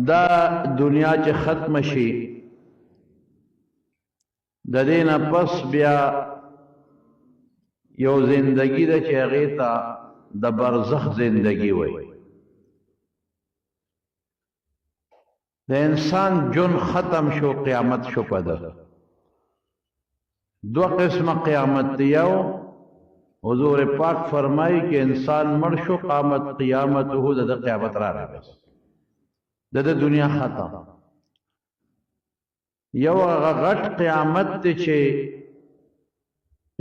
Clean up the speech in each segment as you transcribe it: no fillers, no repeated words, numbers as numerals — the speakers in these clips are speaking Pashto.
دا دنیا چې ختم شي د دې نه پس بیا یو زندگی ده چې هغې ته د برزخ زندگی وایي. د انسان جون ختم شو، قیامت شو پده. دو قسم قیامت دیو حضور پاک فرمائی کہ انسان مر شو قیامت ہو دا قیامت را رہا بس دا دنیا ختم. یو غټ قیامت تے چھے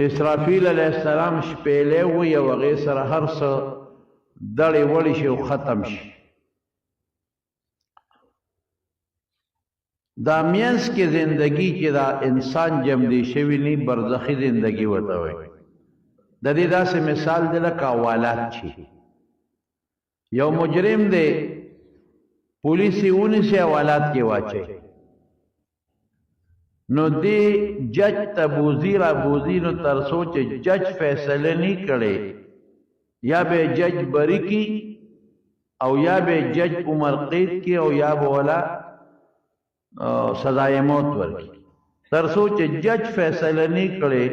اسرافیل علیہ السلام شپیلے ہوئی یو غیسر ہر سا دڑی وڑی شو ختم شي. دا مینس کی زندگی کی دا انسان جم دی شوی نی برزخی زندگی وتا ہوئی. دا دی دا سے مثال دی لکا والات چی یو مجرم دے پولیسی اونی سے والات کی واچے نو دی جج تا بوزی را بوزی نو ترسو چے جج فیصلے نہیں کرے، یا بے جج بری کی او یا بے جج عمر قید کی او یا بولا سزائے موت ورکی. ترسو چے جج فیصلے نہیں کرے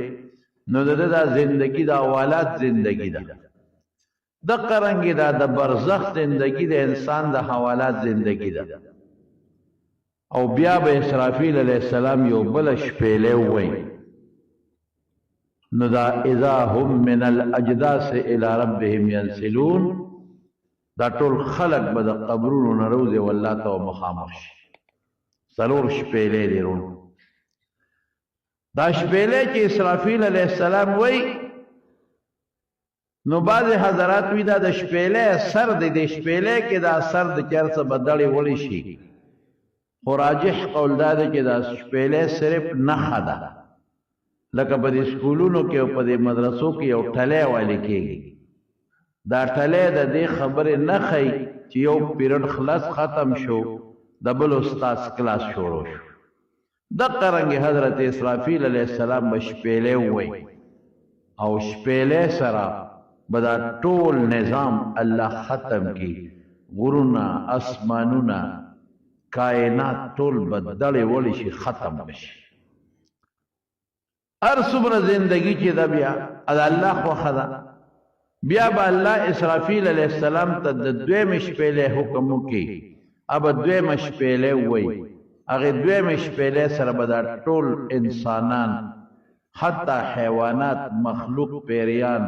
نو دا زندگی دا والات زندگی دا دا قرنگی دا برزخ زندگی دا انسان دا حوالات زندگی دا. او بیا با اسرافیل علیہ السلام یو بلش پیلے ہوئی نو دا اذا هم من الاجداس الى ربهم ینسلون. دا طول خلق با دا قبرون نروز واللہ تا و مخامش سلور شپیلے دیرون. دا شپیلے چی اسرافیل علیہ السلام وی نو بعض حضرات وی دا شپیلے سر دی شپیلے کی دا سر دی چرس بدلی ولی شی، خراجح قول دا دی چی دا شپیلے صرف نخا دا لکه پا دی سکولونو کی او پا دی مدرسو کی او ٹھلے والی کی دا ٹھلے دا دی خبر نخی چی یو پیرڈ خلاص ختم شو دبل استاذ کلاس شروع شو. دقا رنگی حضرت اسرافیل علیہ السلام بشپیلے ہوئی او شپیلے سرا بدا طول نظام اللہ ختم کی. غرونا اسمانونا کائنات طول بدڑے ولی شی ختم بشی. ار صبر زندگی چی دا بیا ادا اللہ خو خدا بیا با اللہ اسرافیل علیہ السلام تا دویم شپیلے حکمو کی. اب دویم شپیلے ہوئی اگر دویم شپیلے سر بدا طول انسانان حتی حیوانات مخلوق پیریان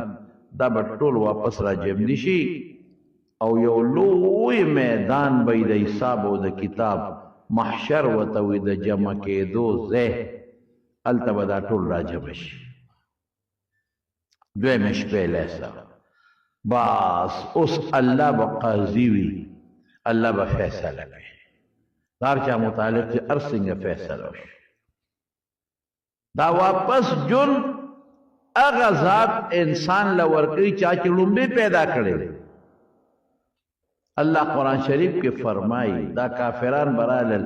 دا با طول واپس را جمدی شی او یو لوی میدان بای دا حساب و دا کتاب محشر و توی دا جمع کے دو زیح التا بدا طول را جمع شی. دویم شپیلے سر باس اس اللہ با قاضیوی اللہ با فیصلہ کرے. دار چا متعلق سے ارسنگ فیصلہ ہوش دا واپس جن اغا ذات انسان لورکی چاچی لنبی پیدا کرے. اللہ قرآن شریف کے فرمائی دا کافران برالل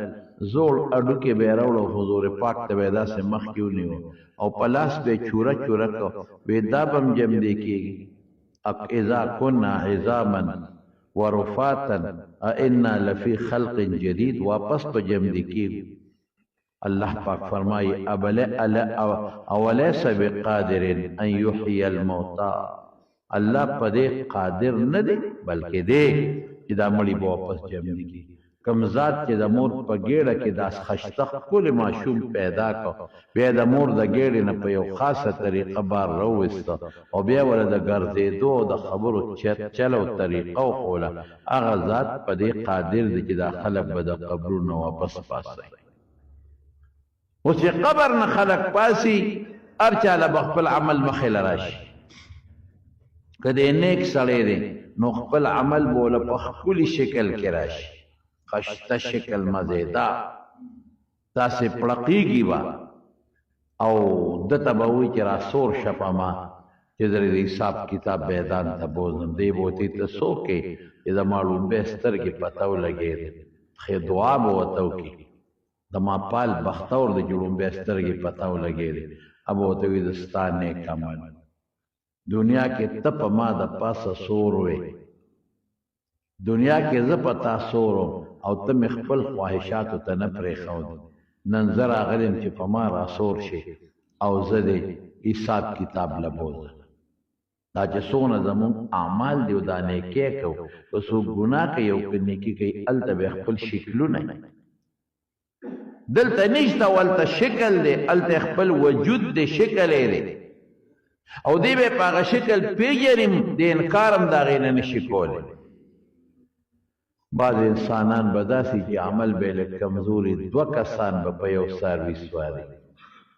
زور اڈو کے بیروڑو حضور پاک تبیدہ سے مخ کیوں نہیں ہو او پلاس بے چورا چورا کو بے دابم جم دیکھے گی. اذا کننا عظاما ورفاتا انا لفی خلق جدید واپس پا جمدی کی. اللہ پاک فرمائی اولیس بقادر ان یحیی الموتا. اللہ پا دے قادر ندے بلکہ دے کہ دا مڑی با واپس جمدی کی. کم ذات کے دا مور پا گیڑا کی دا خشتخ کل معشوم پیدا کو بیا دا مور دا گیڑی نا پا یو خاص طریقہ بار روستا او بیا والا دا گرزے دو دا خبرو چلو طریقہ و خولا اغا ذات پا دے قادر دی کی دا خلق با دا قبرون واپس پاسی. اسی قبر نا خلق پاسی ارچالا بخپل عمل مخیل راشی کدے نیک سڑے دے نو خپل عمل بولا پا خپلی شکل کی راشی خشتہ شکل مزیدہ تا سے پڑقی گی با او دتا باوی چرا سور شپا ما چیزر دی حساب کتاب بیدان تا بوزن دی بوتی تا سو کے چیزا معلوم بیستر کی پتاو لگے دی خی دعا بوتاو کی دا ما پال بختور دی جلوم بیستر کی پتاو لگے دی اب بوتاوی دستانے کمال دنیا کے تپ ما دا پاس سور ہوئے دنیا کے زپتا سورو او ته مې خپل خواهشاتو ته نه پرېښود نن زه راغلم چې په ما راسور شي او زه دې حساب کتاب لبوزم دا چې څونه زمونږ اعمال دی او دا نیکۍ کوو که څوک ګناه کوي او که نیکي کوي هلته به خپل شکلونه دلته نشته ولته شکل دی هلته خپل وجود دی شکل یې دی او دی به په هغه شکل پېژني د انکار هم د هغې نه نشي کولی بعض انسانان به داسې چې عمل به یې لږ کمزوري 2 کسان به په یو څاروي سواري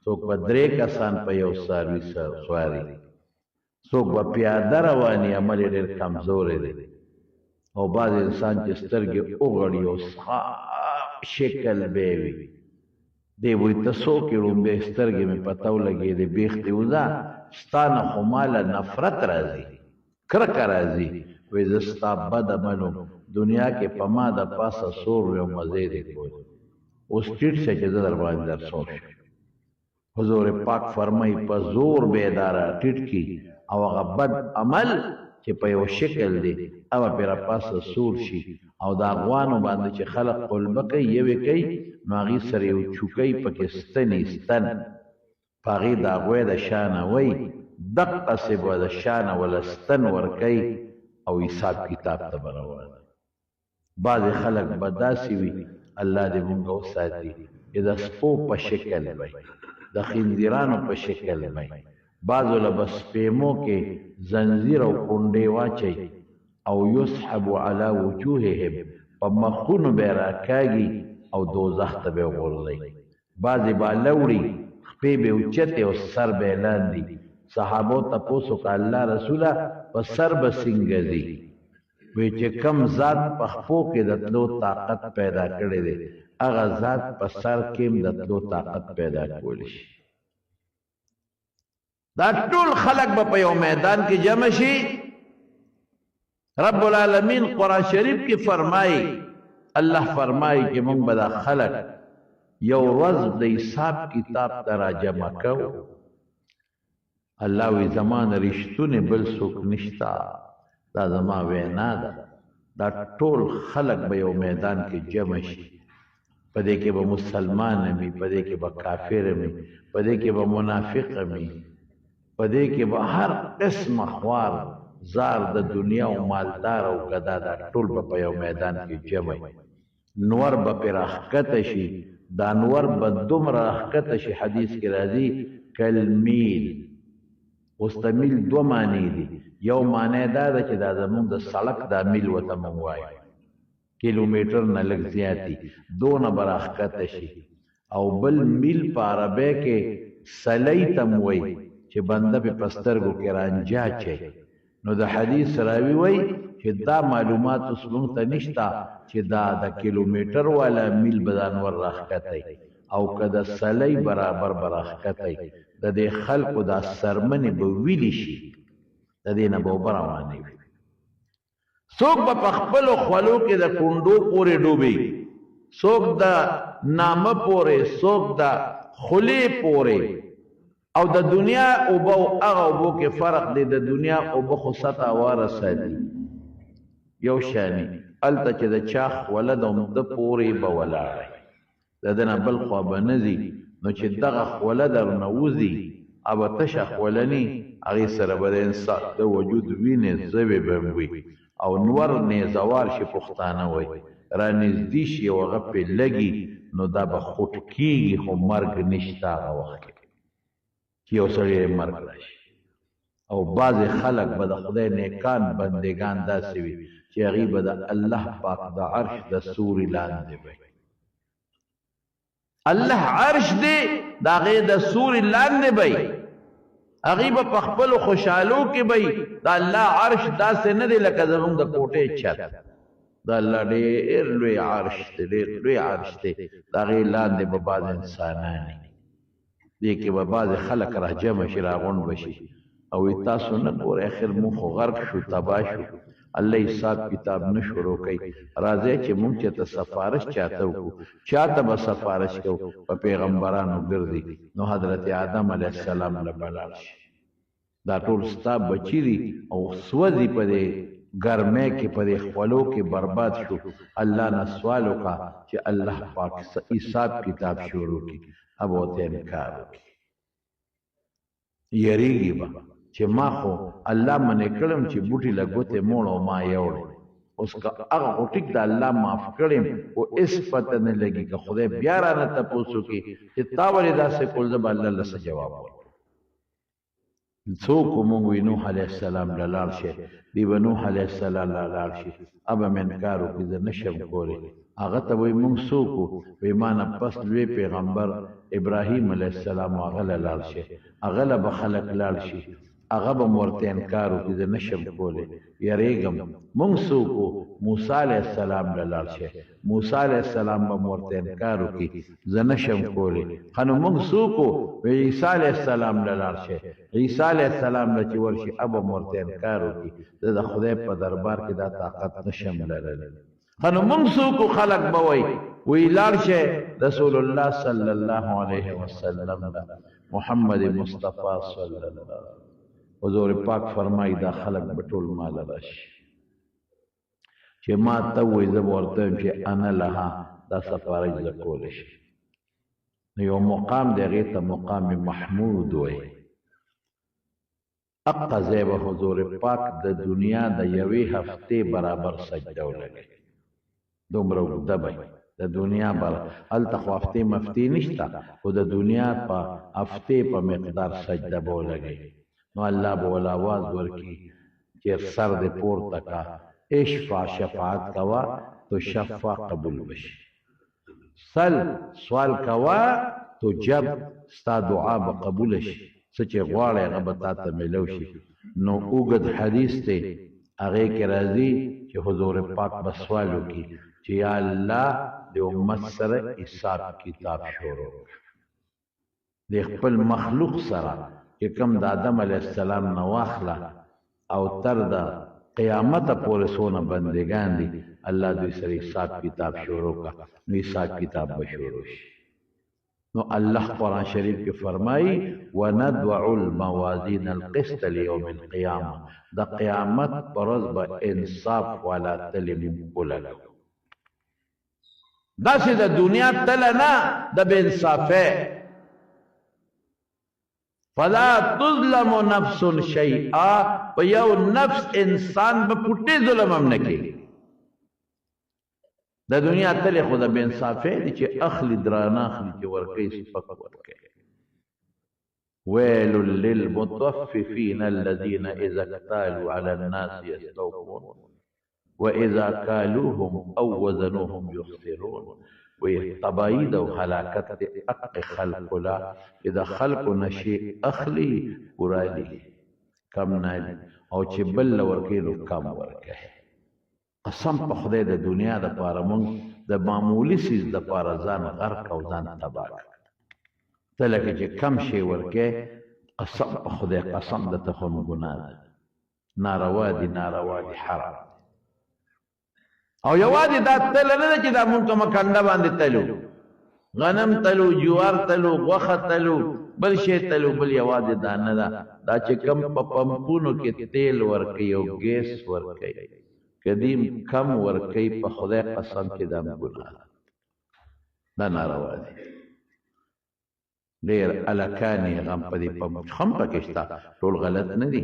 څوک به 3 کسان په یو څاروي سواري څوک به پیاده رواني عمل یې ډېر کمزوری دی او بعض انسان چې سترګې وغړي او شکل به یې وي دی وایي ته څوک یې ړومبی سترګې مې پته ولګېدې بیخ دې وځه ستا نه خو ماله نفرت راځي کرکه راځي وایي زه ستا بد عمل وم دنیا کې په ما د پاسه سور یو مزې دې کول اوس ټیټ شه چې زه در باندې در سور شم حضور پاک فرمایي په زور بیداره ټیټ کي او هغه بد عمل چې په یو شکل دی هغه پرې راپاسه سور شي او د افغانو باندې چې خلق قلبه کوي یوې کوي نو هغې سره یو چوکۍ پکې ستنې ستن په هغې د هغوی د شانه وی دقسې به د شانه وله ستن ورکوي او حساب کتاب ته به روان بعضې خلک به داسې وي الله دې مونږ وساتي چې د سپو په شکل وی د خنزیرانو په شکل وی بعضو له به سپیمو کې زنځیر او کونډې واچوي او یسحب علی وجوههم په مخونو به یې راکاږي او دوزخ ته به یې غورځوي بعضې به لوړي خپې به یې اوچتې او سر به یې لاندې صحابو تپوس وکړه الله رسوله په سر به څنګه ځي وی چې کم ذات په خپو کې د تلو طاقت پیدا کړی دی هغه ذات په سر کې هم د تلو طاقت پیدا کولی شي دا ټول خلق به په یو میدان کې جمع شي رب العالمین قرآن شریف کې فرمایي الله فرمایي چې موږ به دا خلق یو ورځ د حساب کتاب ته را جمع کوو الله وی زما نه رښتونې بل څوک نشته دا زما وینا ده دا ټول خلق به یو میدان کې جمع شي په دې کې به مسلمان وي په دې کې به کافر وي په دې کې به منافق وي په دې کې به هر قسم خوار زار د دنیا او مالدار او ګدا دا ټول به په یو میدان کې جمع وي نور به پرې راښکته شي دا نور به دومره راښکته شي حدیث کې راځي کالمیل اوس د میل 2 معنی دي یو معنی دا ده چې دا زمونږ د سړک دا میل ورته موږ وایو کیلومیټر نه لږ زیات دي دونه به راښکته شي او بل میل په عربی کې سلی ته م وایي چې بنده پې په سترګو کې رانجه اچوي نو د حدیث راوي وایي چې دا معلومات اوس موږ ته نشته چې دا د کیلومیټر والا میل به دا نور راښکتی او که د سلی برابر به راښکتی د دې خلکو دا سرمنې به ویلی شي د دې نه به اوبه روانې وي څوک به په خپلو خولو کې د کونډو پورې ډوبي څوک د نامه پورې څوک د خولې پورې او د دنیا اوبه او هغه اوبو کې فرق دی د دنیا اوبه خو سطح واره ساتي یو شاني هلته چې د چا خوله د عمده پورې به ولاړی د ده نه بل خوا به نه ځي نو چې دغه خوله درنه وځي او به تشه خوله ني هغې سره به د انسان د وجود وینې زوې به وي او نور نیزوار شي پښتانه وایي رانږدې شي او هغه پرې لګي نو دا به خوټ کېږي خو مرګ نشته هغه وخت کې چې یو سړی مرګ راشي او بعضې خلک به د خدای نیکان بندګان داسې وي چې هغې به د الله پاک د عرش د سوري لاندې وي الله عرش دی د هغې د سوري لاندې وي هغې به په خپلو خوشحالو کې وي د الله عرش داسې نه دی لکه زموږ د کوټې چت د الله ډېر لوی عرش دی ډېر لوی عرش دی د هغې لاندې به بعض انسانان دې کې به بعضې خلک راجمع شي راغونډ به شي او تاسو نه ګورئ اخر مونږ خو غرق شو تباه شو الله حساب کتاب نه شروع کوي راځئ چې مونږ چېرته سفارش چاته وکړو چاته به سفارش کوو په پیغمبرانو ګرځي نو حضرت آدم علیه السلام له به لاړ شي دا ټول ستا بچي دي او سوځي په دې ګرمه کې په خپلو کې برباد شو الله نه سوال وکړه چې الله پاک حساب کتاب شروع کړي ابو ته انکار وکړي یریږي به چې ما خو الله منې کړم چې بوټي لګوته موړو ما یوړې اوس که هغه ټیک د الله معاف کړم او اس پته نه لګي که خدای بیا را نه تاسو کې چې تا ولې داسې کول زب الله لسه جواب ورکړي څوک مونږ وی نوح علیه السلام لاړ شي دی نوح علیه السلام لاړ شي ابا منکارو کې د نشم کوله هغه ته وی مونږ څوک وی مان پس لوی پیغمبر ابراهیم علیه السلام هغه لاړ شي هغه له خلق لاړ شي هغه به مرته انکارو کې د نشم کوله یریګم مونږ څوک موسی علیه السلام لاړ شي موسی علیه السلام به مرته انکارو کې د نشم کوله خنو مونږ څوک وی عیسی علیه السلام لاړ شي عیسی علیه السلام چې ورشي ابا مرته انکارو کې د خدای په دربار کې دا طاقت نشم لرل خنو مونږ څوک خلق به وی لاړ شي رسول الله صلی الله علیه وسلم محمد مصطفی صلی الله حضور پاک فرمای دا خلق بټول مال راشي چې ما ته وې زه ورته چې انا لها دا سفارج زکول شي یو مقام دی هغې ته مقام محمود وای اقا زیبه حضور پاک د دنیا د یوې هفتې برابر سجده ولګي دومره اوږده به د دنیا بر هلته خو هفتې مفتې نشته خو د دنیا په هفتې په مقدار سجده به ولګي نو الله به ول آواز ورکړي چې سر دې پورته کا اشفع شفاعت کوا تو شفا قبول بشي سل سوال کوا تو جب ستا دعا به قبول شي څه چې غواړې هغه به تا ته میلو شي نو اوږد حدیث دی هغې کې راځي چې حضور پاک به سوال وکړي چې یا الله د امت سره حساب کتاب شروع د خپل مخلوق سره چې کوم د آدم علیه السلام نه واخله او تر د قیامت پورې څونه بندګان دي الله دوی سره حساب کتاب شروع کړه نو حساب کتاب به شروع شي نو الله قرآن شریف کې فرمایي وندع الموازین القسط لیوم القیامه د قیامت پر ورځ به انصاف والا تلې موږ ولګو داسې د دنیا تله نه د بې انصافۍ فلا تظلم نفس شیئا په یو نفس انسان به پټې ظلم هم نه کوي د دنیا تلې خو د بې انصافۍ دي چې اخلي درانه اخلي چې ورکوي سپک ورکوي ویل للمطففین الذین اذا اکتالوا علی الناس یستوفون واذا کالوهم او وزنوهم یخسرون وی تبعید او حلاکت اق خلق لا اذا خلق نشي اخلی قرالی کم نالی او چې بل ورکی نو کم ورکی قسم په خدای د دنیا د پاره مونږ د معمولی سیز د پاره ځان غرق او ځان تباہ ته لکه چې کم شی ورکی قسم په خدای قسم د ته خو ګناه ده ناروا دي ناروا دي حرام او یوازې دا تل نه ده چې دا مونږ کومه کنډه باندې تلو غنم تلو جوار تلو غوښه تلو بل شی تلو بل یوازې دا نه ده دا چې کم په پمپونو کې تیل ورکوي او ګیس ورکوي قدیم کم ورکوي په خدای قسم چې دا ګناه دا ناروا دي ډېر الکانې غم په دې پمپ هم پکې شته ټول غلط نه دي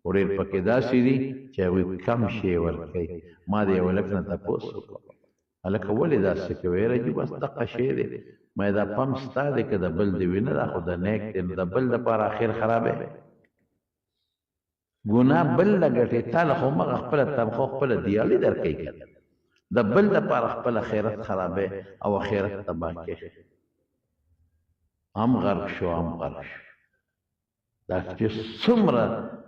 ورېر پکې داسې دي چې هغوی کم شی ورکوي ما د یو هلک نه تپوس وکړ هلکه ولې داسې کوې رجي بس دقه شی دی ما دا پمپ ستا دی که د بل د وي نه دا خو د نیک دی نو د بل دپاره اخر خرابی ګناه بل له ګټې تا له خو مغه خپله تنخوا خپله دیالي درکوي که د بل دپاره خپل اخرت خرابی او اخرت تباه کوي هم غرق شو هم غرق شو دا چې څومره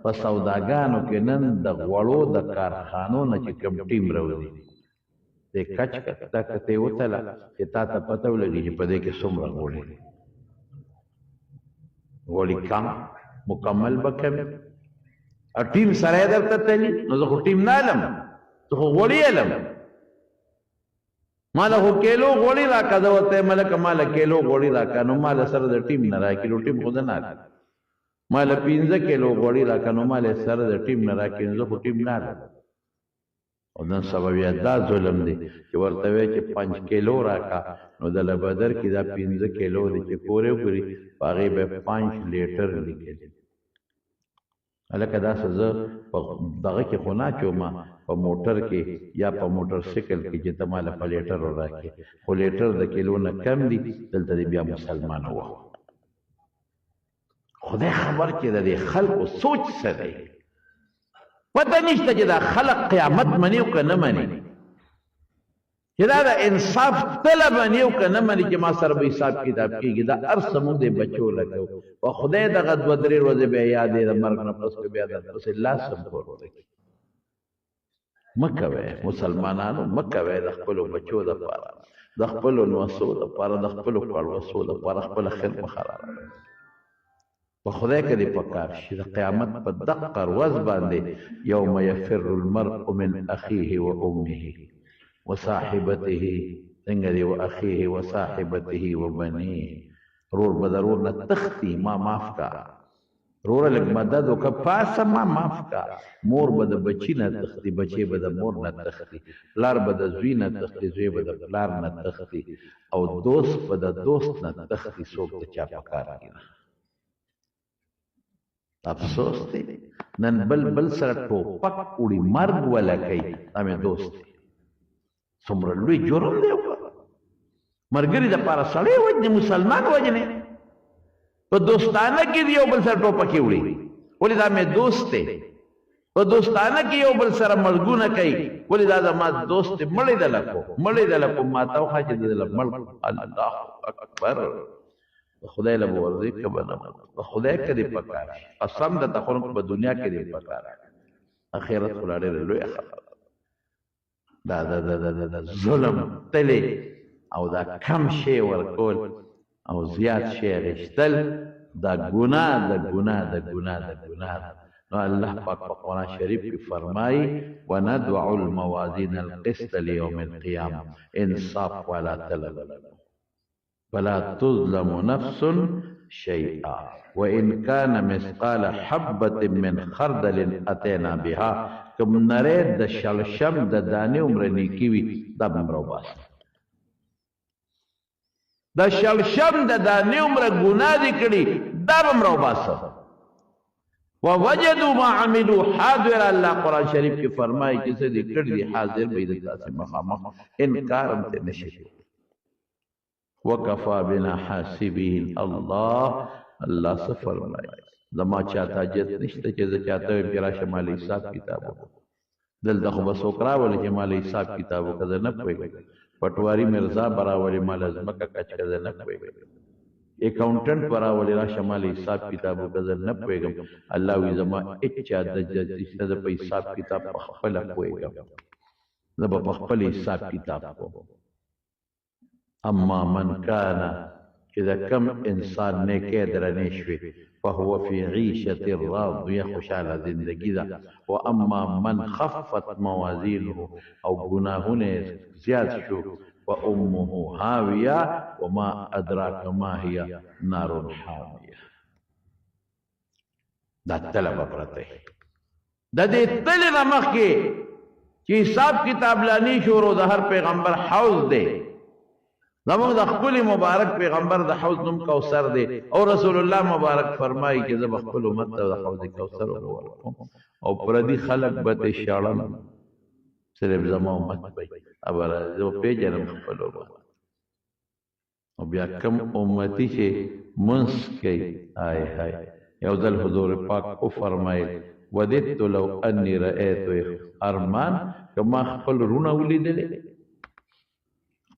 په سوداګانو کې نن د غوړو د کارخانو نه چې کوم ټیم راوځي د کچ کته کته وتله چې تا ته پته ولګي چې په دې کې څومره غوړي غوړي کم مکمل به کوي او ټیم سره یې درته تلي نو زه خو ټیم نه علم زه خو غوړي علم ما له خو کیلو غوړي راکړه زه ورته ملکه ما له کیلو غوړي راکړه نو ما له سره د ټیم نه راکړو ټیم خو نه راکړه ما له 15 کیلو غوړي راکړه نو ما له سره د ټیم نه راکړې زه خو ټیم نه علم او نن سبا بیا دا ظلم دی چې ورته وایي چې 5 کیلو راکا نو د لبدر کې دا 15 کیلو دی چې پورې وګوري په هغې به 5 لیټر لیکلي هلکه داسې زه په دغه کې خو نه اچومه په موټر کې یا په موټر سایکل کې چې ته ماله په لیټر راکړې خو لیټر د کیلو نه کم دي دلته دی بیا مسلمان وه خدای خبر چې د دې خلکو سوچ څه دی پته نشته چې دا خلق قیامت مني او که نه مني چې دا د انصاف تله مني او که نه مني چې ما سره به حساب کتاب کېږي دا هر څه موږ د بچو لګو په خدای دغه 2-3 ورځې بیا یادې د مرګ نه پس بیا درپسې لاس هم پورته کړي مه کوئ مسلمانانو مه کوئ د خپلو بچو دپاره د خپلو نوسو دپاره د خپلو پړوسو دپاره خپله خیر مه خرابوئ په خدای کې دې پکار شي د قیامت په دقه ورځ باندې یوم یفر المرء من اخیه و امه وصاحبته څنګه دی واخیه وصاحبته وبنيه رور به د رور نه تختی ما معاف کا رور لږ مدد وکړه پاسه ما معاف کا مور به د بچي نه تختی بچی به د مور نه تختی پلار به د زوی نه تختی زوی به د پلار نه تختی او دوست به د دوست نه تختی څوک د چا په کار کې نه افسوس دی نن بل سره ټوپک وړي مرګ ولا کوي دا مې دوست دی څومره لوی جرم دی مرګري دپاره سړی وجنې مسلمان وجنې په دوستانه کې دی یو بل سره ټوپکې وړي ولې دا مې دوست دی په دوستانه کې یو بل سره مرګونه کوي ولې دا زما دوست دی مړی دله کو ما ته وښه چې دله مړ الله اکبر خدای له ورځي کبه نه خدای کې دې پکار قسم د تخون په دنیا کې دې پکار اخرت خلاړې لوی خبر دا ظلم تلې او دا کم شی ورکول او زیات شی غشتل دا ګناه نو الله پاک په قرآن شریف کې فرمایي وندع الموازین القسط لیوم القیامه انصاف ولا طلب فلا تظلم نفس شيئا وإن كان مثقال حبة من خردل أتينا بها كم نريد د شلشم د دانې عمره نیکي وي دا به مره وباسي د شلشم د دانې عمره ګناه دې کړي دا به مره وباسه ووجدوا ما عملوا حاضر الله قرآن شریف کې فرمایي چې څه دې کړي دي حاضر به دې تاسې مخامخ انکار هم ته نشي وکفا بنا حاسبین الله څه فرمایي زما چاته حاجت نشته چې زه چاته وایم چې راشه ماله حساب کتاب وکړه دلته خو به څوک راولي چې ماله حساب کتاب وکړه زه نه پوهېږم پټواري مرزا به راولي ماله ځمکه کچ کړه زه نه پوهېږم اکاونټنټ به راولي راشه ماله حساب کتاب وکړه زه نه پوهېږم الله وایي زما هېچا نشته زه په حساب کتاب په خپله پوهېږم زه به په خپل حساب کتاب کوم اما من کان چې د کم انسان نیکۍ درنې شوې فهو فی عیشة راضیه خوشحاله زندگی ده و اما من خفت موازینه او ګناهونه زیات شو و امه هاویه وما ادراک ما هي نار حامیه دا تله به پرته د دې تلې نه مخکې چې حساب کتاب لانی شروع د هر پیغمبر حوض دی زموږ د خپل مبارک پیغمبر د حوض نوم کوثر دی او رسول الله مبارک فرمایي چې زه به خپل امت ته د حوض کوثر ورکوم او پردي خلک به ته شاړم صرف زما امت به ابره زه پیژنم خپل امت او بیا کم امتی چې منس کوي هاي یو ځل حضور پاک او فرمایل وددت لو انی رأیت ارمان کما خپل رونه ولیدلې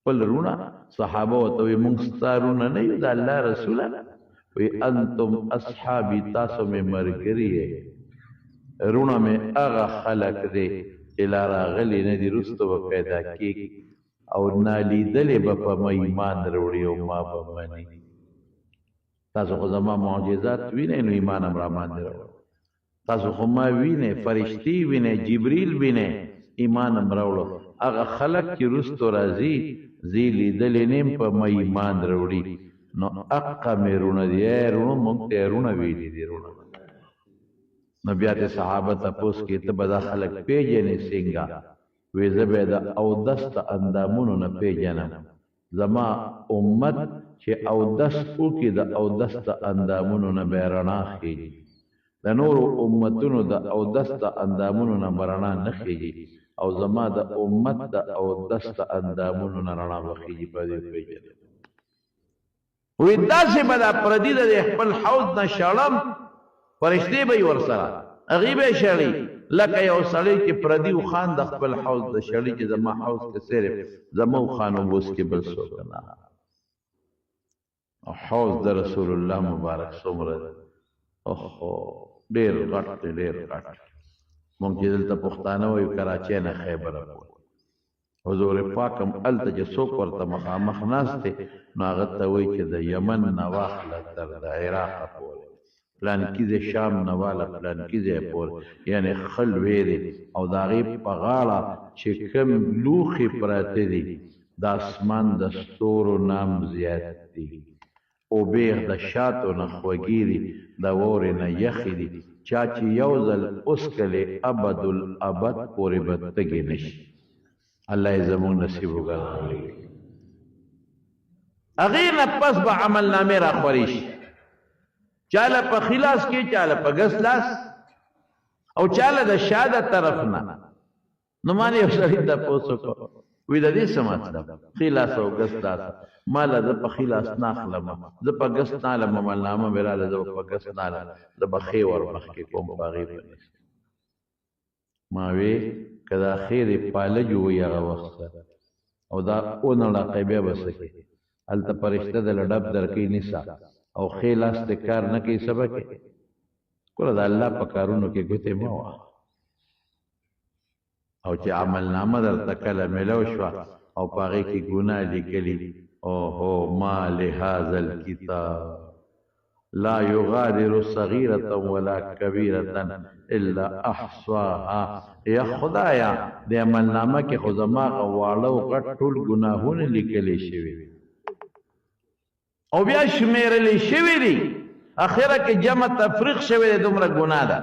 خپل رونه صحابه وته مونږ ستارونه نه یو د الله رسول وی انتم اصحابي تاسو مې مرګري رونه مې هغه خلق دی الا راغلی نه دي رستو پیدا کیږي او نالیدلې به په ایمان وروړي او ما به مني تاسو خو زما معجزات وینئ نو ایمان هم را باندې راوړ تاسو خو ما وینئ فرشتي وینئ جبریل وینئ ایمان هم راوړو هغه خلق چې رستو راځي زی لیدلې نیم په ما ایمان راوړي نو اقا مې رونه دي رونه مونږ ته رونه ویلي دي رونه نو بیا ته صحابه تپوس کې ته به دا خلق پیژنې څنګه وی زه به د اودس د اندامونو نه پیژنم زما امت چې اودس وکړي د اودس د اندامونو نه به رڼا خیږي د نورو امتونو د اودس د اندامونو نه رڼا نه خیږي او زما د امت د اودس د اندامونو نه رڼا وخیږي په دې پیژنم وی داسې به دا پردي د خپل حوض نه شړم فرشتې به یې ورسره هغې به یې شړي لکه یو سړی چې پردي وخان د خپل حوض د شړي چې زما حوض کې صرف زما وخان اوبوس کې بل څوک نه او حوض د رسول الله مبارک څومره اوهو ډېر غټ دی ډېر غټ مونږ چې دلته پښتانه وایو کراچۍ نه خیبره پورې حضور پاک هم هلته چې څوک ورته مخامخ ناست دی نو هغه ته وایي چې د یمن نه واخله تر د عراقه پورې پلانکي ځای شام نه واله پلانکي ځای پورې یعنې ښه لوی دی او د هغې په غاړه چې کوم لوښي پراته دي د اسمان د ستورو نام زیات دي اوبې د شاتو نه خوږې دي د واورې نه یخې دي چا چې یو ځل وڅکلې ابدالابد پورې به تږې نه شي الله یې زموږ نصیب وګرځوي هغې نه پس به عملنامې راخورې شي چاله په ښي لاس کې چاله په ګس لاس او چاله د شاده طرف نه نو ما نه یو سړي تپوس وکړو وی د دې څه مطلب ښي لاس او ګس لاس ماله زه په ښي لاس نه اخلم زه په ګس نه اخلم عملنامه مې راله زه په ګس نه اخلم زه به ښې ور مخکې کوم په هغې باندې ما وی که دا خیر پالج وي هغه وخت او دا اونړه بیا به څه کوي هلته فرشته دله ډب درکوي نیسه او ښې لاس ته کار نه کوي څه به کوي کوله د الله په کارونو کې ګوتې مه وهه او چې عملنامه درته کله میلو شوه او په هغې کې ګناه لیکلي اوهو ما لهذا الکتاب لا یغادر صغیرة ولا کبیرة الا احصاها یا خدایا د عملنامه کې خو زما واړه او غټ ټول ګناهونه لیکلی شوي او بیا شمیرلی شوي دي اخره کې جمع تفریق شوی دی دومره ګناه ده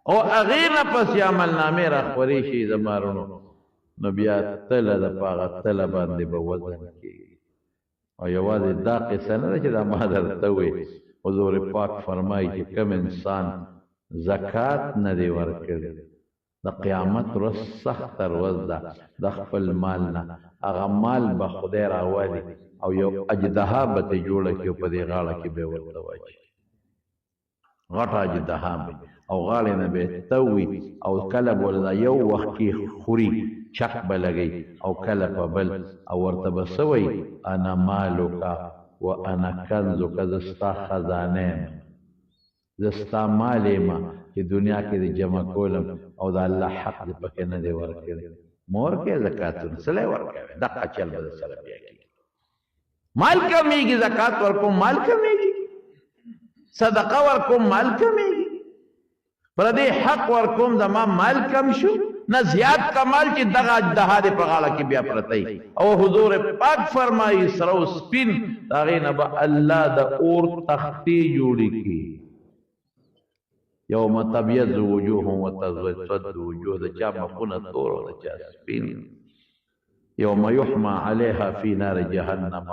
او هغې نه پس عملنامې راخورې شي زما رونو نو بیا تله د په هغه تله باندې به وزن کېږي او یوازې دا قصه نه ده چې دا ما درته ووایي حضور پاک فرمایي چې کوم انسان زکات نه دی ورکړی د قیامت ورځ سخته ورځ ده د خپل مال نه هغه مال به خدای راولي او یو اجدها به ترې جوړه کړي او په دې غاړه کې به یې ورته واچي غټه اجدها به او غاړې نه به یې توي او کله به ورته یو وخت کې خوري چک به لګوي او کله په بل او ورته به څه وایي انا مالکه و انا کنزکه زه ستا خزانه یم زه ستا مال یم چې دنیا کې د جمع کولم او د الله حق دې پکې نه دی ورکړی مه ورکوې زکاتونه څه لی ورکوې دقه چل به درسره بیا کېږي مال کمیږي زکات ورکوم مال کمیږي صدقه ورکوم مال کمیږي پردې حق ورکوم زما مال کم شو نه زیات کمال چې دغه اجدها دې په غاړه کې بیا پرته او حضور پاک فرمایي سره او سپین د هغې نه به الله د اور تختې جوړې کړي یوم تبیض وجوه وتسود وجوه د چا مخونه تور او د چا سپین یوم یحمى علیها فی نار جهنم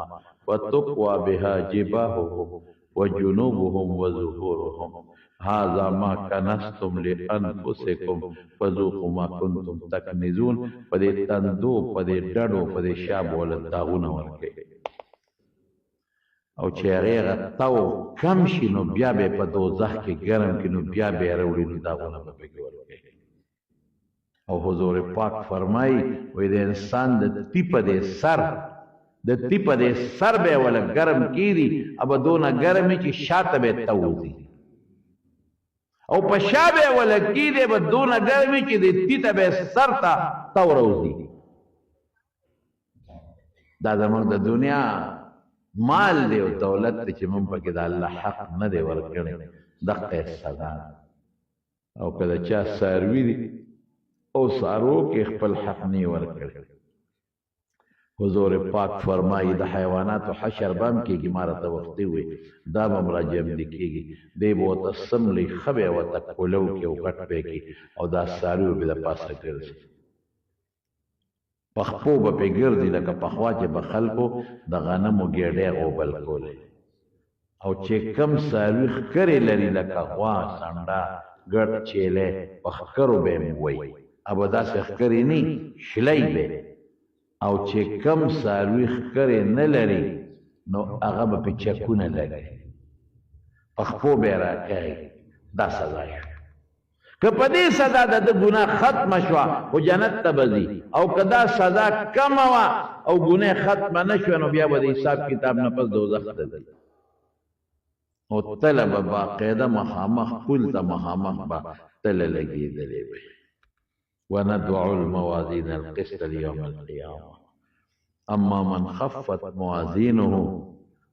وتقوى بها جباههم وجنوبهم وظهورهم هذا ما کنستم لانفسکم فذوقوا ما کنتم تکنزون په دې تندو په دې ډډو په دې شاب ول داغونه ورکړي او چې هغه تاو کم شي نو بیا به په دوزخ کې ګرم کې نو بیا به راوړي نو داغونه به پکې ورکړي او حضور پاک فرمایي وې د انسان د ټیپ د سر به ول ګرم کیږي اب دونه ګرمي چې شاته به توزي او په شابه ول کیږي به دونه ګرمي چې د تیته به سر ته توروزي دا زموږ د دنیا مال دی او دولت دی چې مونږ پکې د الله حق نه دی ورکړی دغه سزا او کله چا څاروي دي او څارو کې خپل حق نه ورکړي حضور پاک فرمایي د حیواناتو حشر بام کېږي ما راته وختي وي دا به مراجم دي کېږي دی به ورته سملی ښه به یې ورته کولو کې او غټ به یې او دا څاروي به د پاسه ګرځي پخپو به پې ګرځي لکه پخوا چې به خلکو د غنمو ګېډۍ غوبل کولې او چې کم څاروي ښکرې لري لکه غوا سنډه ګډ چیلی په ښکرو به یې وی او به داسې ښکرې نه شلی به او چې کم څاروي ښکرې نه لري نو هغه به پې چکونه لګي پخپو به یې راکوي دا سزا شو که په دې سزا د ده ګناه ختمه شوه خو جنت ته به ځي او که دا سزا کمه وه او ګناه ختمه نه شوه نو بیا به د حساب کتاب نه پس دوزخ ته ځي او تله به باقاعده مخامخ پول ته مخامخ به تله لګېدلې وي وندع الموازين القسط ليوم القيامة أما من خفت موازينه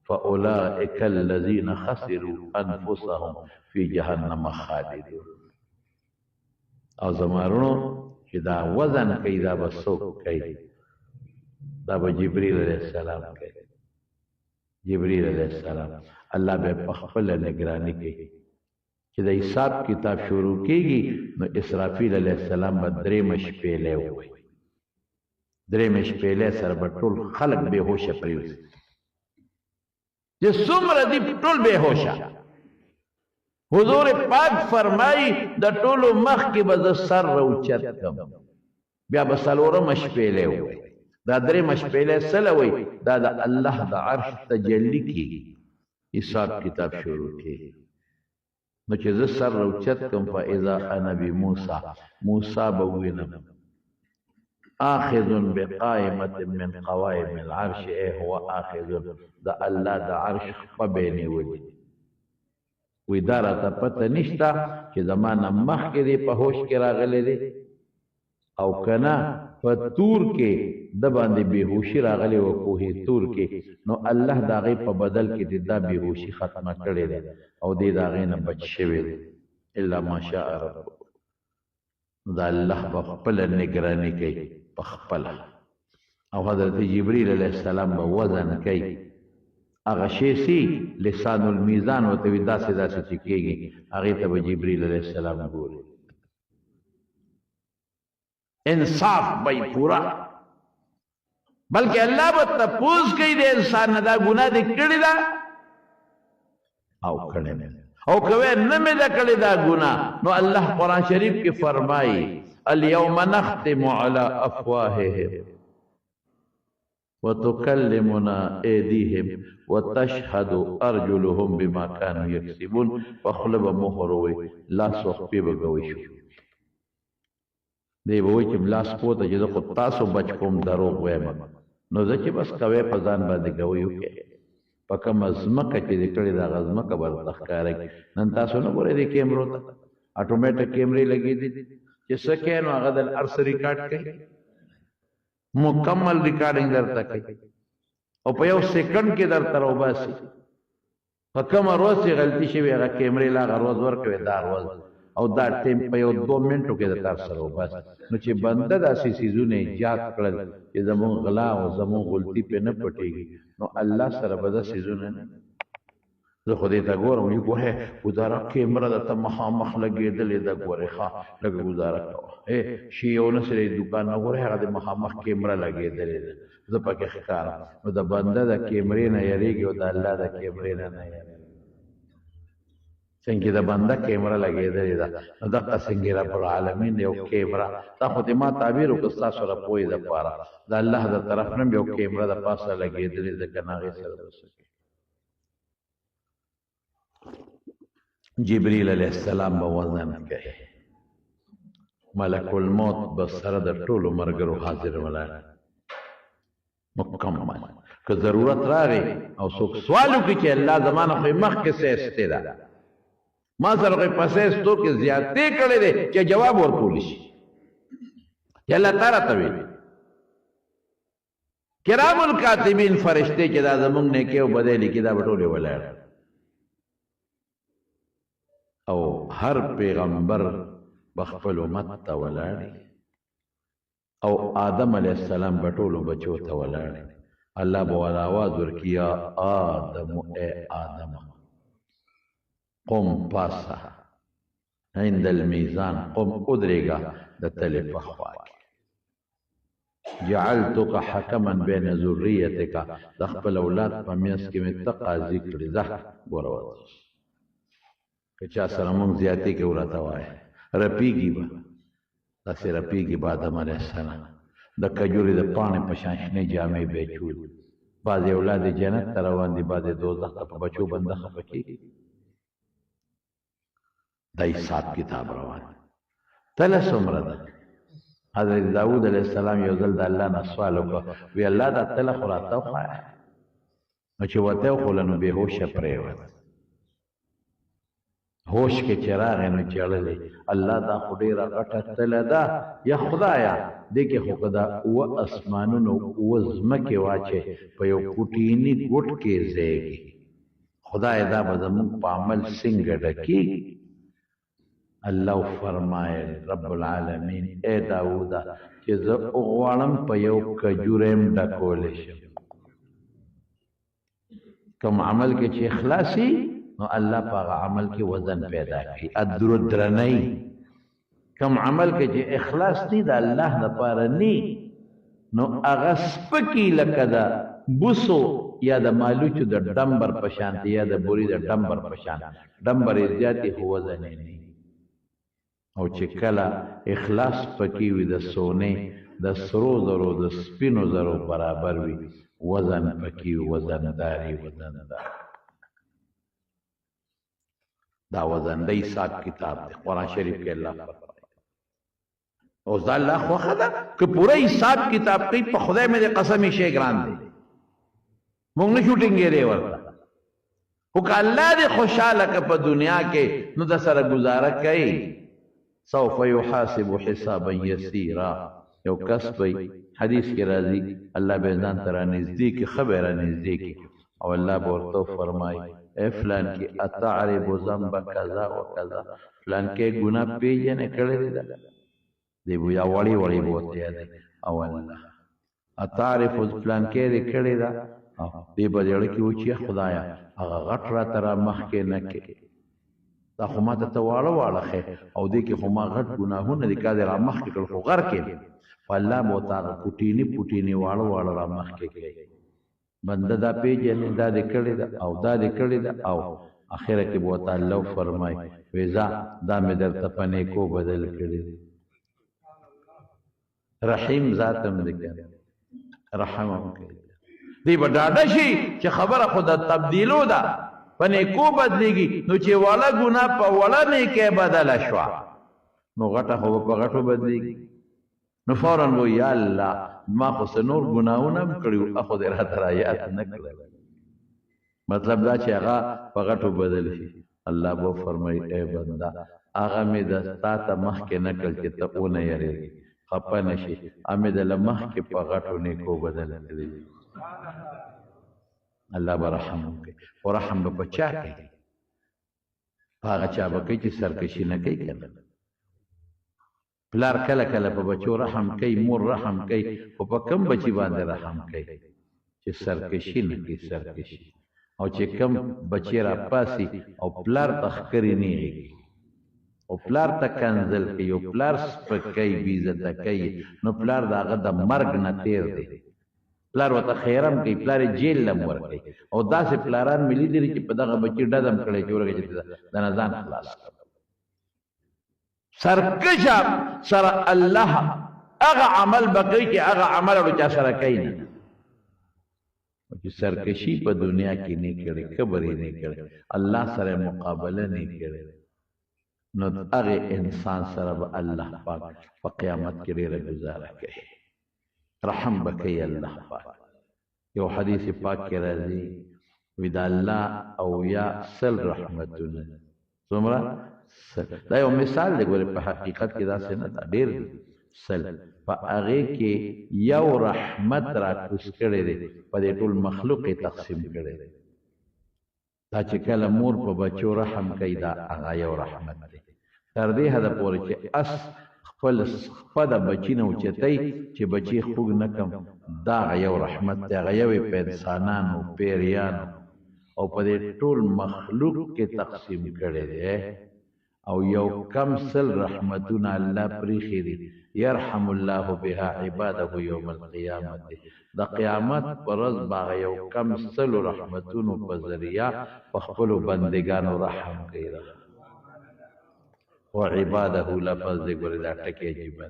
فأولئك الذين خسروا أنفسهم في جهنم خالدون او زمارونو چې دا وزن کوي دا به څوک کوي دا به جبریل علیه السلام کوي جبریل علیه السلام الله به په خپله نګراني کوي چې د حساب کتاب شروع کېږي نو اسرافیل علیه السلام به درېیمه شپېلۍ ووایي درېیمه شپېلۍ سره به ټول خلک بېهوشه پرېوځي چې څومره دي ټول بېهوشه حضور پاک فرمایي د ټولو مخکې به زه سر راوچت کړم بیا به څلورمه شپېلۍ ووایي دا درېیمه شپېلۍ څه وایي دا د الله د عرش تجلي کېږي حساب کتاب شروع کېږي نو چې زه سر راوچت کړم فاذا انا بموسی موسی به ووینم آخذ بقائمة من قوائم العرش اے هو آخذ دا الله دا عرش خپه به یې نیولي وی دا راته پته نشته چې زما نه مخکې دی په هوش کې راغلی دی او که نه په تور کې د باندې بېهوشي راغلی وه کوهې تور کې نو الله د هغې په بدل کې د دا بېهوشي ختمه کړې ده او دی د هغې نه بچ شوی دی الا ماشاء رب دا الله به خپله نګراني کوي په خپله او حضرت جبریل علیه السلام به وزن کوي هغه شی سي لسان المیزان ورته وي داسې داسې چې کېږي هغې ته به جبریل علیه السلام ګوري انصاف به پورا بلکې الله به تپوس کوي د انسان نه دا ګناه دې کړې ده او کړې نه او که وی نه مې ده کړې دا ګناه نو الله قرآن شریف کې فرمایي اليوم نختم على افواههم وتكلمنا ايديهم وتشهد ارجلهم بما كانوا يكسبون فخلب مهروي لا صحبي بغوي شو دی به وایي چې ملاس پوته چې زه خو تاسو بچ کوم دروغ وایم نو زه چې بس کوی په ځان باندې ګوی وکړې په کومه ځمکه چې دې کړې ده هغه ځمکه به درته ښکاره کړي نن تاسو نه ګورئ دې کیمرو ته اټومیټک کیمرې لګېدي دي چې څه کوي نو هغه د هر څه ریکارډ کوي مکمل ریکارډینګ درته کوي او په یو سیکنډ کې درته راوباسي په کومه روز چې غلطي شوې هغه کیمرې لا هغه روز ورکوي دا روز او دا ټیم په یو 2 منټو کې د تر سره وباسي نو چې بنده داسې څیزونه ایجاد کړل چې زمونږ غلا او زمونږ غلطي پې نه پټېږي نو الله سره به دا څیزونه نه زه خو دې ته ګورم یو ګوهې ګزاره کیمره درته مخامخ لګېدلې ده ګورې ښه لږه ګزاره کوه شي یو نه سره دوکان نه ګورې هغه د مخامخ کیمره لګېدلې ده زه پکې ښکارم نو د بنده د کیمرې نه یېرېږي او د الله د کیمرې نه نه یېرېږي څنګه د بنده کیمره لګېدلې ده نو دقه څنګه رب العالمین یو کیمره دا خو دې ما تعبیر وکړه ستاسو را پوهې دپاره د الله د طرف نه یو کیمره د پاسه لګېدلې ده که نه هغې سره وسکې جبریل علیه السلام به وزن کوي ملک الموت به سره د ټولو ملګرو حاضر ولاړ مکمل که ضرورت راغی او څوک سوال وکړي چې الله زما نه خو یې مخکې سیستې ده ما سره خو یې په سیستو کې زیاتې کړی دی چې جواب ورکولی شي چې الله تا راته ویلي کرام الکاتبین فرشتې چې دا زمونږ نیکۍ او بدۍ لیکي دا به ټولې ولاړ او هر پیغمبر بخپل امت ته ولاړ او آدم علیہ السلام بټولو بچو ته ولاړ الله به ول आवाज ورکړي یا آدم اے آدم قم پاسه عند المیزان قم ادرېږه د تلې په خوا کې جعلتک حکما بین ذریتک د خپل اولاد په میاس کې مې ته قاضي کړې ده ګوره که چا سره مونږ زیاتې کې ورته وایه رپیږي به داسې رپیږي به آدم علیه السلام د کجورې د پاڼې په شان شنې جامې به یې چول بعضې اولاد جنت ته روان دي بعضې دوزخ ته په بچو بنده خفه کېږي دا حساب کتاب روان تله څومره ده حضرت داود علیہ السلام یو ځل د الله نه سوال وکړ وی الله دا تله خو راته وښایه نو چې ورته وښوله نو بېهوشه پرېوت هوش کې چې راغی نو چړلې الله دا خو ډېره غټه تله ده یا خدایه دې کې خو که دا اوه اسمانونو اوه ځمکې واچې په یو کوټیني ګوټ کې ځایږي خدای دا به زمونږ په عمل څنګه ډکېږي الله فرمایل رب العالمین اے داودا چې زه وغواړم په یو کجوره م ډکولی شم کوم عمل کې چې اخلاصي نو الله په هغه عمل کې وزن پیدا کړي درنۍ کوم عمل کې چې اخلاص نی د الله لپاره نی نو هغه سپکي لکه د بوسو یا د مالوچو د ډمبر په شانتي یا د بوري د ډمبر په شان ډمبر یې زیاتې خو وزن یې نی او چې کله اخلاص پکې وي د سونې د سرو زرو د سپینو زرو برابر وي وزن پکې وي وزنداري وزندار دا وزنده حساب کتاب دی قرآن شریف کې الله فرمایي اوس دا الله خوښه ده که پوره حساب کتاب کوي په خدای مې د قسم شی ګران دی موږ نه شو ټینګېدی ورته خو که الله دې خوشحاله که په دنیا کې نو د سره ګزاره کوي سوف يحاسب حسابا يسيرا یو کس وي حدیث کې راځي الله به ځان ته رانږدې کړي ښه به رانږدې کړي او الله به ورته فرمایي اے فلان کې اتعرف ذنب کذا و کذا فلان کې ګناه پیژنې کړې ده دی بو یا وړي وړي بوته ده او الله اتعرف فلان کې دې کړې ده دې بجړ کې و چې خدایا هغه غټ را تر مخ کې نه کې دا خو ما ته واړه واړه خې او دې کې خو ما غټ ګناهونه دي کا دې را مخ کې کړ خو غر کې والله مو تا پټینی پټینی واړه واړه را مخ کې کوي بنده دا پیژنې دا دې کړی دا او دا دې کړی دا او اخره کې بو تعالی فرمای ویزا دا مې درته پنه کو بدل کړی رحیم ذاتم دې کړ رحم وکړي دې بډاډه شي چې خبره خود تبدیلو ده پنه کو بدلېږي نو چې والا ګناه په والا نه کې بدل شو نو غټه خو په غټو بدلېږي نو فورا وو یا الله ما خو سنور ګناهونه کړیو اخو دې را درایات نه کړل مطلب دا چې هغه په غټو بدل شي الله به فرمایي اے بندا هغه مې د تا ته مخ کې نکل چې ته اونه یریږي خپه نشي امې د لمخ کې په غټو نیکو بدل کړی الله برحم کوي او رحم به بچا کوي هغه چا به کوي چې سرکشي نه کوي کنه پلار کله کله په بچو رحم کوي مور رحم کوي او په کم بچی باندې رحم کوي چې سرکشي نه کوي سرکشي او چې کم بچی را پاسي او پلار تخکری نه کوي او پلار ته کنزل کوي او پلار سپکای بی عزت کوي نو پلار داغه د مرګ نه تیر دی پلار وته خیرم کوي پلار جیل لم ور کوي او داسې پلاران ملي دي چې په دغه بچی ډدم کړي چې ورګه د نزان خلاص سرکشا سره الله هغه عمل بقي چې هغه عمل ورچا سره کوي نه چې سرکشي په دنیا کې نه کړي کبر نه کړي الله سره مقابله نه کړي نو هغه انسان سره به الله پاک په قیامت کې ډېره گزاره کوي رحم بکي الله پاک یو حدیث پاک کې راځي ودا الله او یا سل رحمتونه څومره دا یو مثال دی ګوره په حقیقت کې دا څه نه ډېر سل په هغه کې یو رحمت را کوس کړي دی په دې ټول مخلوق تقسیم کړي دی دا چې کله مور په بچو رحم کوي دا هغه یو رحمت دی تر دې حد پورې چې اس خپل خپل بچی نه اوچتای چې بچی خوګ نکم دا یو رحمت دی هغه یو په انسانانو پیریانو او په دې ټول مخلوق کې تقسیم کړي دی او یو کم سل رحمتونه الله پریخي دي يرحم الله بها عباده يوم القيامه د قیامت پر ورځ باغ یو کم سل رحمتونو په ذریعہ په خپل بندگانو رحم کوي او عباده لفظ دې ګورې دا ټکی عجیب ده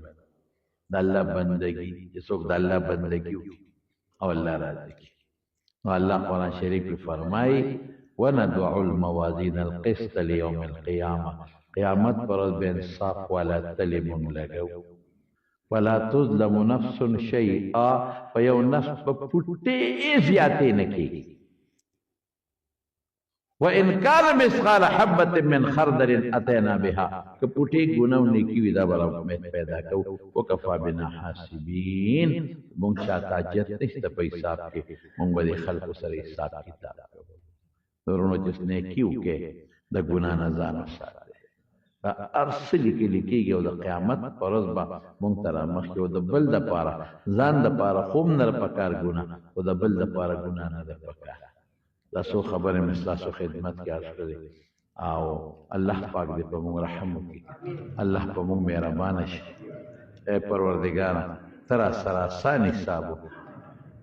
د الله بندگی چې څوک د الله بندگی او الله راضي کی نو الله قرآن شریف کې فرمایي وندع الموازین القسط ليوم القيامه قیامت پر ورځ به انصاف والا تلمون لګو ولا تظلم نفس شيئا فيو نفس پټي زیاتې نه کیږي وان كان مثقال حبه من خردل اتينا بها کپټي ګونو نیکی ودا برابر پیدا کو وکفا بنا حاسبین مونږ شاته جت نشته په حساب کې مونږ به خلق سره حساب کتاب ورونو چې نیکیو کې د ګنا نه ځان وساته ارسل کې لیکيږي او د قیامت پر ورځ به مونږ تر مخ کې او د بل د پاره ځان د پاره خوم نر پکار ګنا او د بل د پاره ګنا نه د پکار دا سو خبره مسلاسو خدمت کې ارشد او الله پاک دې په موږ رحم وکړي الله په موږ مهربان شي اے پروردگار تر سره آسان حساب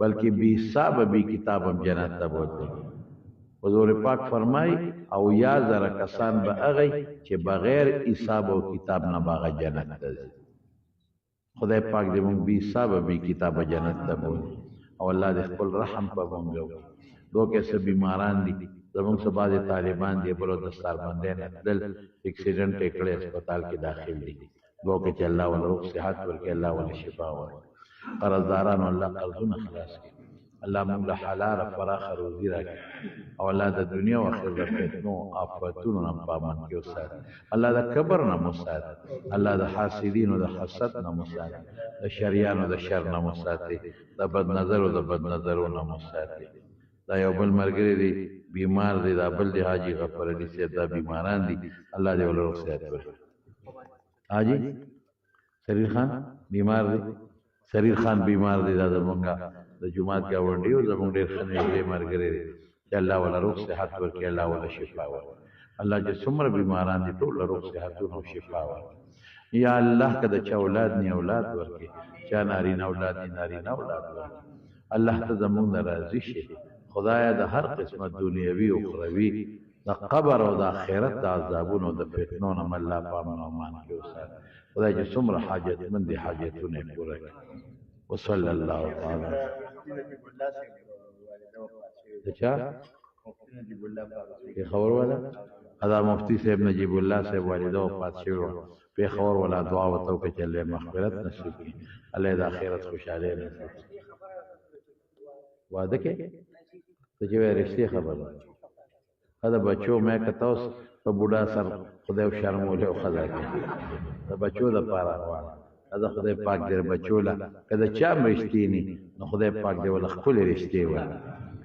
بلکې بي حساب بي کتابم جنت ته بوته حضور پاک فرمای او یا زره کسان به هغه چې بغیر حساب او کتاب نه باغ جنت ته خدای پاک دې موږ بي حساب بي کتاب جنت ته بوته او الله دې خپل رحم په موږ دو کیسے بیماران دی زمون سے بعض طالبان دی بلو دستار بندے نے دل ایکسیڈنٹ کړي اسپیټال کې داخل دي دو کې چې الله ول روح صحت ورکړي الله ول شفا ورکړي قرضداران الله قرضونه خلاص کړي الله موږ له حلال فراخ روزي راکړي او الله د دنیا او آخرت فتنو آفاتونو نه پامن کې وساتي الله د کبر نه مساتي الله د حاسدین او د حسد نه مساتي د شریانو د شر نه مساتي د بد نظر او د بد نظرونو نه مساتي دا یو بل مرګري دی بیمار دی دا بل دی حاجی غفر علی سید دا بیماران دی الله دې ول روغ صحت ورکړي حاجی سریر خان بیمار دی سریر خان بیمار دی دا زمونږه د جمعات گاونډي او زمونږ ډېر خنې مرګري دی چې الله ول روغ صحت ورکړي الله ول شفا ورکړي الله چې څومره بیماران دي ټول روغ صحت او شفا ورکړي یا الله کده چا اولاد نه اولاد ورکړي چا نارینه اولاد نه نارینه اولاد ورکړي الله ته زمونږ راضي شي خدایا د هر قسمه دنیوي او اخروی د قبر او د آخرت د عذابونو د فتنو نه الله پامن او مان کې وسات خدای چې څومره حاجتمند دي حاجتونه پوره کړي وصلی الله تعالی اچھا په خبر والا ادا مفتی صاحب نجیب الله صاحب والده وفات شوی په خبر والا دعا وتو کې چې له مغفرت نصیب کړي الله د آخرت خوشاله نصیب وعده کې ته چې رښتیا خبره دا بچو مې کتاوس په بوډا سر خدای شرموله او خدا کې دا بچو د پاره وانه دا خدای پاک دې بچو لا کله چا مشتینی نو خدای پاک دې ول خپل رښتیا وای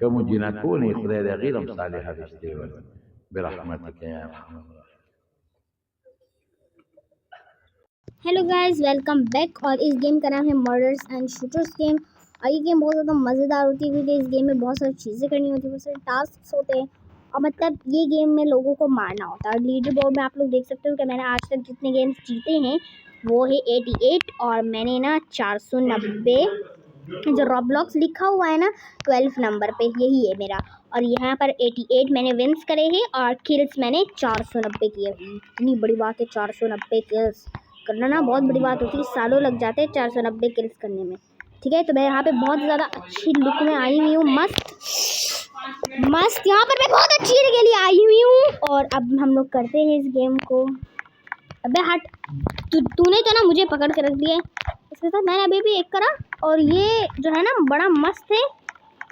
کوم جنکونی خدای دې غیرم صالح رښتیا وای برحمتک یا ارحم hello guys welcome back और इस गेम का नाम है मर्डर्स एंड शूटर्स गेम और ये गेम बहुत ज़्यादा मज़ेदार होती है क्योंकि इस गेम में बहुत सारी चीज़ें करनी होती है बहुत सारे टास्क होते हैं और मतलब ये गेम में लोगों को मारना होता है और लीडर बोर्ड में आप लोग देख सकते हो कि मैंने आज तक जितने गेम्स जीते हैं वो है 88 और मैंने ना 490 जो रॉब्लॉक्स लिखा हुआ है ना 12 नंबर पे यही है मेरा और यहाँ पर 88 मैंने विन्स करे हैं और किल्स मैंने 490 किए हैं। इतनी बड़ी बात है 490 किल्स करना ना बहुत बड़ी बात होती है सालों लग जाते हैं 490 किल्स करने में। ठीक है तो मैं यहाँ पे बहुत ज़्यादा अच्छी लुक में आई हुई हूँ मस्त यहाँ पर मैं बहुत अच्छी के लिए आई हुई हूँ और अब हम लोग करते हैं इस गेम को। अबे हट तूने तो ना मुझे पकड़ के रख दिया है इसके साथ मैंने अभी भी एक करा और ये जो है ना बड़ा मस्त है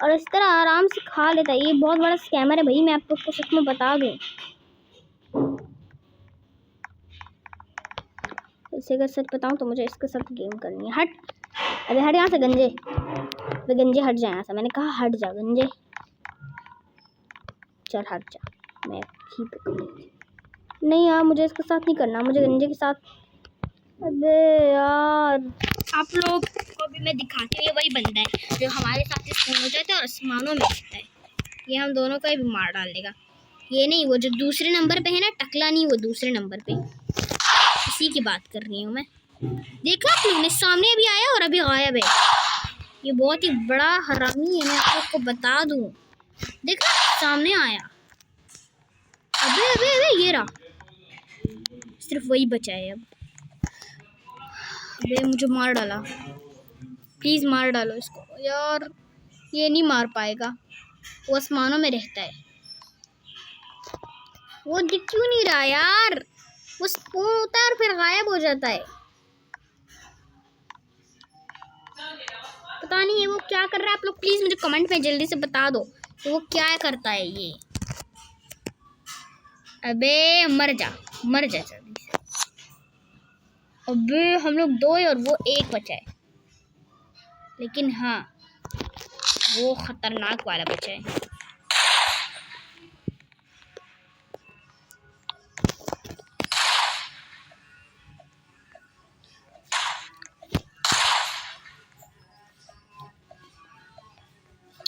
और इस तरह आराम से खा लेता है। ये बहुत बड़ा स्कैमर है भाई मैं आपको सच में बता दूँ। इसे अगर सच बताऊँ तो मुझे इसके साथ गेम करनी है। हट अरे हट यहाँ से गंजे गंजे हट जा यहाँ से मैंने कहा हट जा गंजे चल हट जा मैं ही पे नहीं यार मुझे इसके साथ नहीं करना मुझे गंजे के साथ अबे यार, आप लोग को भी मैं दिखाती हूँ। ये वही बंदा है जो हमारे साथ स्कूल में जाता है और आसमानों में रहता है। ये हम दोनों का ही भी मार डाल देगा। ये नहीं, वो जो दूसरे नंबर पे है ना, टकला नहीं, वो दूसरे नंबर पे, इसी की बात कर रही हूँ मैं। देखा आप लोगों ने, सामने अभी आया और अभी गायब है। ये बहुत ही बड़ा हरामी है, मैं आप लोग को बता दूँ। देखा, सामने आया। अबे अबे अबे, ये रहा, सिर्फ वही बचा है अब। अबे मुझे मार डाला, प्लीज मार डालो इसको यार। ये नहीं मार पाएगा, वो आसमानों में रहता है। वो दिख क्यों नहीं रहा यार? वो स्पून होता है और फिर गायब हो जाता है। पता नहीं है वो क्या कर रहा है। आप लोग प्लीज मुझे कमेंट में जल्दी से बता दो कि वो क्या करता है ये। अबे मर जा, मर जा जल्दी से। अबे हम लोग 2 और वो 1 बचा है, लेकिन हाँ वो खतरनाक वाला बचा है।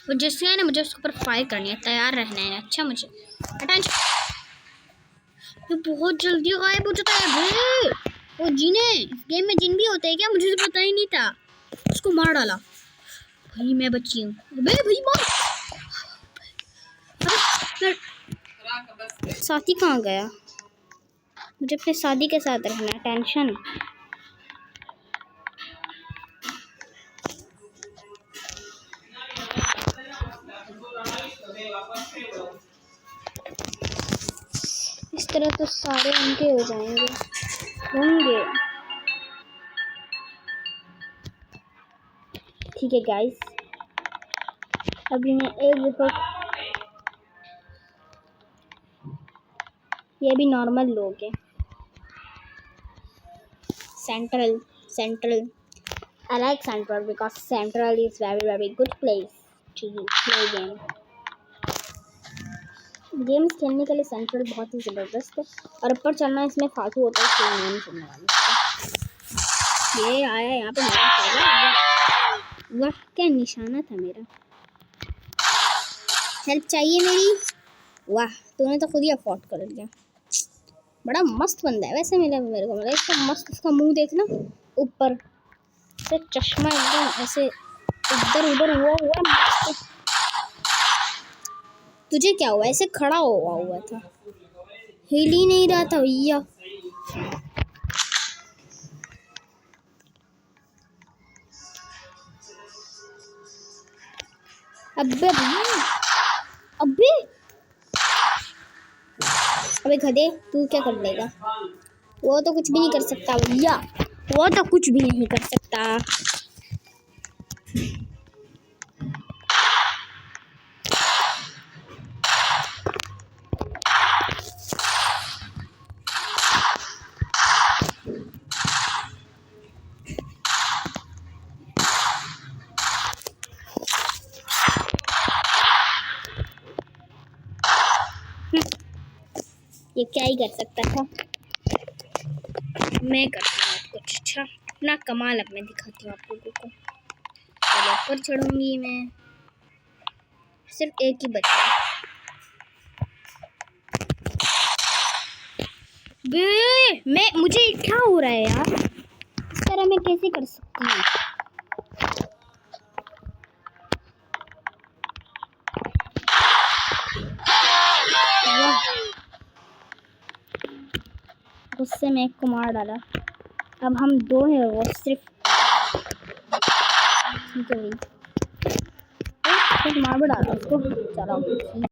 वो जिससे है ना, मुझे उसके ऊपर फायर करनी है, तैयार रहना है। अच्छा, मुझे अटेंशन। ये बहुत जल्दी गायब हो जाता है भाई। वो जिन है, इस गेम में जिन भी होते हैं क्या? मुझे तो पता ही नहीं था। उसको मार डाला भाई, मैं बची हूँ। अबे भाई मार। साथी कहाँ गया? मुझे अपने साथी के साथ रहना है, टेंशन। इस तरह तो सारे उनके हो जाएंगे होंगे। ठीक है गाइस, अभी मैं एक रिपोर्ट। ये भी नॉर्मल लोग हैं। Central I like Central because Central is very good place to play game. Games खेलने के लिए सेंट्रल बहुत ही ज़बरदस्त है, और ऊपर चलना इसमें फालतू होता है, इसलिए मैं नहीं चलने वाली। ये आया यहाँ पे मेरा पहला। वाह क्या निशाना था मेरा। हेल्प चाहिए मेरी? वाह, तूने तो खुद ही अफोर्ड कर लिया। बड़ा मस्त बंदा है वैसे। मेरे को लगा इसका मस्त, इसका मुंह देखना, ऊपर से चश्मा एकदम ऐसे इधर उधर हुआ मस्त। तुझे क्या हुआ? ऐसे खड़ा हुआ था, हिल ही नहीं रहा था भैया। अबे भैया, अबे अबे गधे, तू क्या कर लेगा? वो तो कुछ भी नहीं कर सकता भैया, वो तो कुछ भी नहीं कर सकता। ये क्या ही कर सकता था। मैं करती हूँ कुछ अच्छा, अपना कमाल अब मैं दिखाती हूँ आप लोगों को। चलो ऊपर चढ़ूंगी मैं, सिर्फ एक ही बचा है। मुझे क्या हो रहा है यार? इस तरह मैं कैसे कर सकती हूँ? गुस्से में एक को मार डाला। अब हम 2 हैं, वो सिर्फ ठीक है भाई, मार भी डाला उसको। चलो